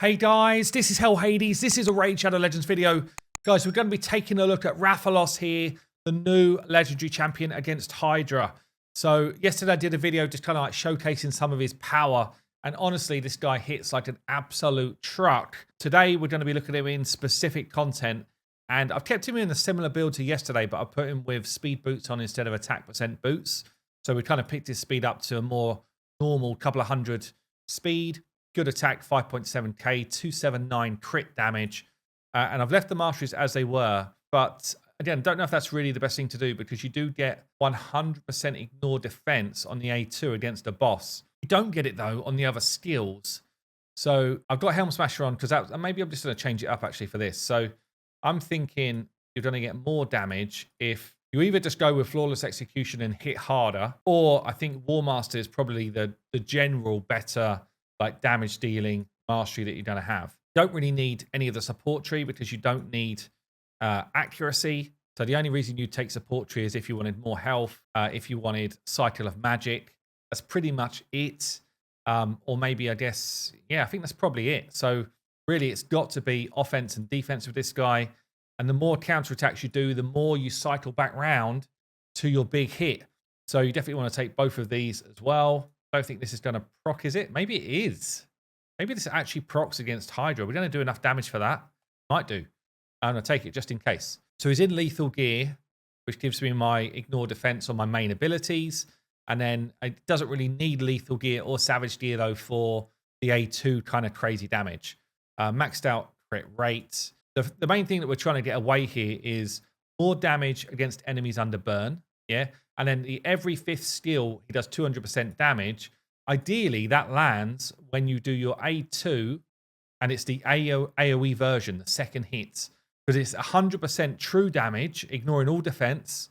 Hey guys, this is Hell Hades. This is a Raid Shadow Legends video. Guys, we're going to be taking a look at RATHALOS here, the new legendary champion against Hydra. So yesterday I did a video just kind of like showcasing some of his power. And honestly, this guy hits like an absolute truck. Today we're going to be looking at him in specific content. And I've kept him in a similar build to yesterday, but I've put him with speed boots on instead of attack percent boots. So we kind of picked his speed up to a more normal couple of hundred speed. Good attack, 5.7k, 279 crit damage. And I've left the masteries as they were. But again, don't know if that's really the best thing to do because you do get 100% ignore defense on the A2 against a boss. You don't get it, though, on the other skills. So I've got Helm Smasher on because maybe I'm just going to change it up, actually, for this. So I'm thinking you're going to get more damage if you either just go with Flawless Execution and hit harder, or I think War Master is probably the general better like damage dealing mastery that you're going to have. You don't really need any of the support tree because you don't need accuracy. So the only reason you take support tree is if you wanted more health, if you wanted cycle of magic. That's pretty much it. Or maybe, I guess, yeah, I think that's probably it. So really it's got to be offense and defense with this guy. And the more counterattacks you do, the more you cycle back round to your big hit. So you definitely want to take both of these as well. I don't think this is going to proc, is it? Maybe it is. Maybe this actually procs against Hydra. We're going to do enough damage for that. Might do. I'm going to take it just in case. So he's in lethal gear, which gives me my ignore defense on my main abilities. And then it doesn't really need lethal gear or savage gear, though, for the A2 kind of crazy damage. Maxed out crit rate. The main thing that we're trying to get away here is more damage against enemies under burn. Yeah. And then every fifth skill, he does 200% damage. Ideally, that lands when you do your A2, and it's the AoE version, the second hit. Because it's 100% true damage, ignoring all defense,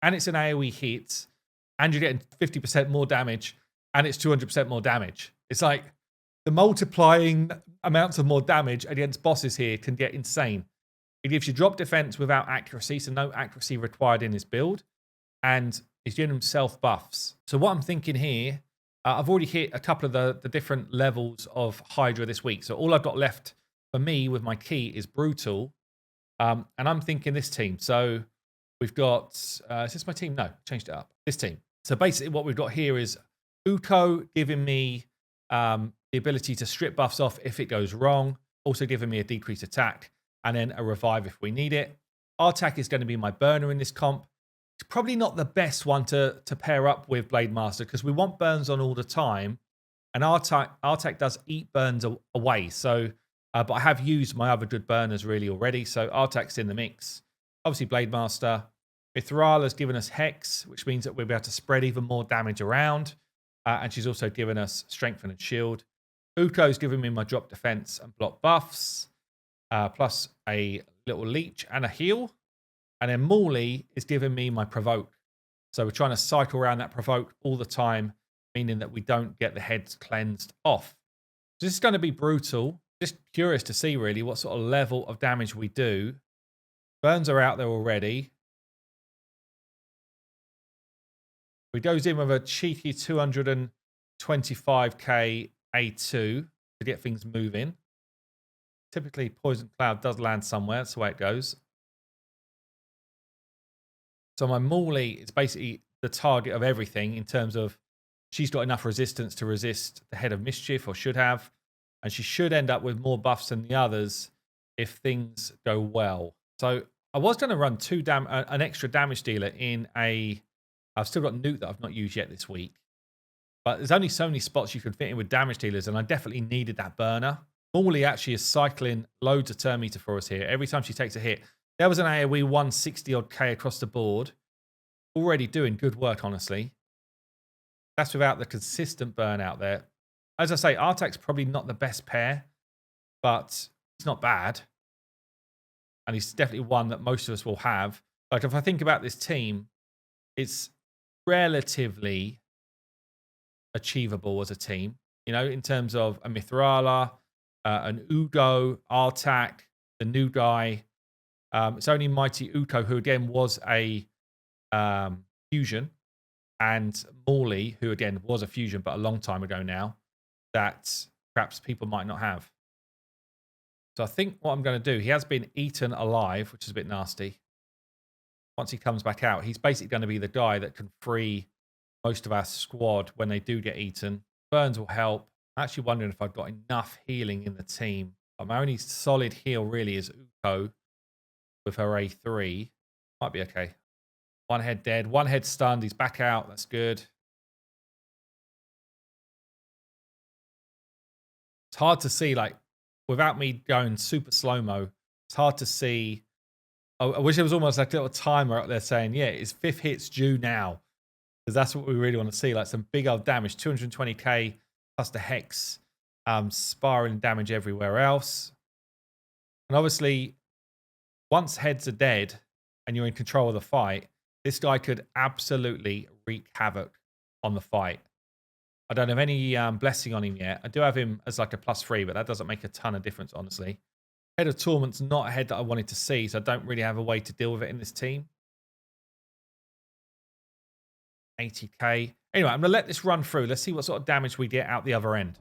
and it's an AoE hit, and you're getting 50% more damage, and it's 200% more damage. It's like the multiplying amounts of more damage against bosses here can get insane. It gives you drop defense without accuracy, so no accuracy required in his build. And he's giving himself buffs. So what I'm thinking here, I've already hit a couple of the different levels of Hydra this week. So all I've got left for me with my key is Brutal. And I'm thinking this team. So we've got, is this my team? No, changed it up. This team. So basically what we've got here is Uko giving me the ability to strip buffs off if it goes wrong. Also giving me a decreased attack. And then a revive if we need it. Artak is going to be my burner in this comp. It's probably not the best one to pair up with Blade Master because we want burns on all the time. And Artak does eat burns away. So, but I have used my other good burners really already. So Artak's in the mix. Obviously Blade Master. Mithrala's given us Hex, which means that we'll be able to spread even more damage around. And she's also given us Strengthen and Shield. Uko's giving me my drop defense and block buffs. Plus a little leech and a heal. And then Morley is giving me my provoke. So we're trying to cycle around that provoke all the time, meaning that we don't get the heads cleansed off. So this is going to be brutal. Just curious to see really what sort of level of damage we do. Burns are out there already. He goes in with a cheeky 225k A2 to get things moving. Typically, Poison Cloud does land somewhere. That's the way it goes. So my Morley is basically the target of everything in terms of she's got enough resistance to resist the Head of Mischief, or should have. And she should end up with more buffs than the others if things go well. So I was going to run an extra damage dealer in a... I've still got Newt that I've not used yet this week. But there's only so many spots you can fit in with damage dealers, and I definitely needed that burner. Morley actually is cycling loads of turn meter for us here. Every time she takes a hit. There was an AoE 160 odd K across the board. Already doing good work, honestly. That's without the consistent burn out there. As I say, Artak's probably not the best pair, but it's not bad. And he's definitely one that most of us will have. Like, if I think about this team, it's relatively achievable as a team. You know, in terms of a Mithrala, an Ugo, Artak, the new guy. It's only Mighty Uko, who again was a fusion, and Morley, who again was a fusion but a long time ago now, that perhaps people might not have. So I think what I'm going to do, he has been eaten alive, which is a bit nasty. Once he comes back out, he's basically going to be the guy that can free most of our squad when they do get eaten. Burns will help. I'm actually wondering if I've got enough healing in the team. My only solid heal really is Uko with her A3. Might be okay. One head dead. One head stunned. He's back out. That's good. It's hard to see, like, without me going super slow-mo, it's hard to see. I wish there was almost like a little timer up there saying, yeah, his 5th hit's due now. Because that's what we really want to see. Like some big old damage. 220k plus the Hex. Sparring damage everywhere else. And obviously, once heads are dead and you're in control of the fight, this guy could absolutely wreak havoc on the fight. I don't have any blessing on him yet. I do have him as like a +3, but that doesn't make a ton of difference, honestly. Head of Torment's not a head that I wanted to see, so I don't really have a way to deal with it in this team. 80k. Anyway, I'm going to let this run through. Let's see what sort of damage we get out the other end.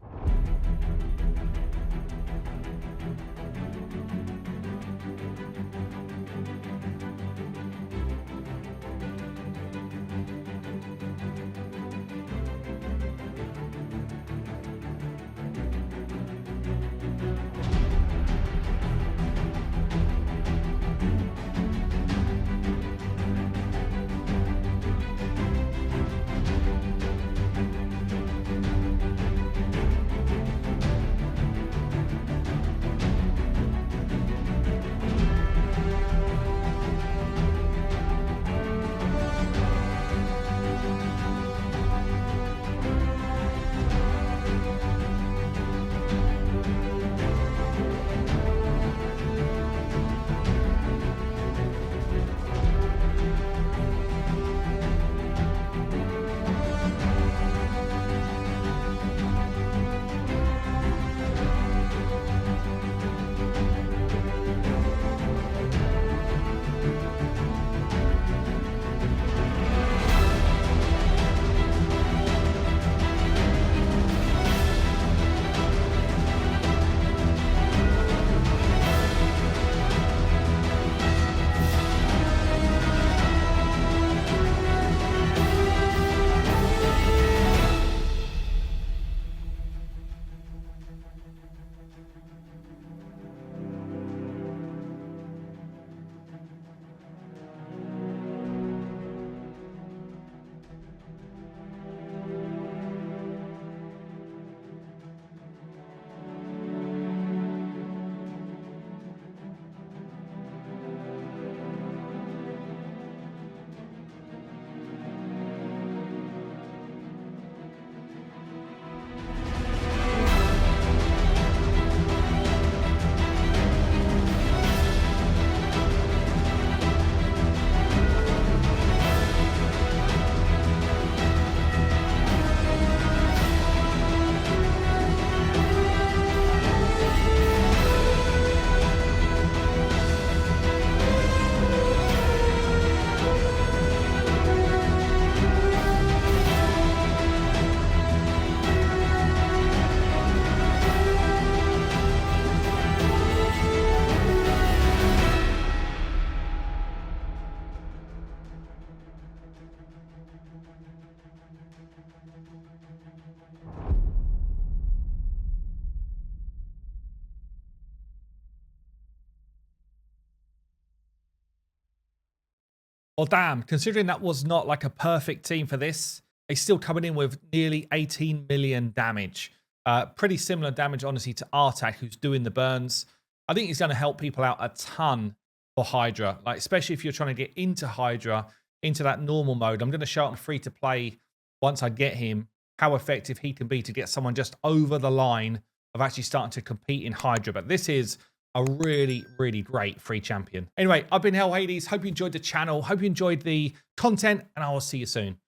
Well, damn, considering that was not like a perfect team for this, he's still coming in with nearly 18 million damage. Pretty similar damage, honestly, to Artak, who's doing the burns. I think he's going to help people out a ton for Hydra, like especially if you're trying to get into Hydra, into that normal mode. I'm going to show it on free to play once I get him, how effective he can be to get someone just over the line of actually starting to compete in Hydra. But this is a really, really great free champion. Anyway, I've been Hell Hades. Hope you enjoyed the channel. Hope you enjoyed the content, and I will see you soon.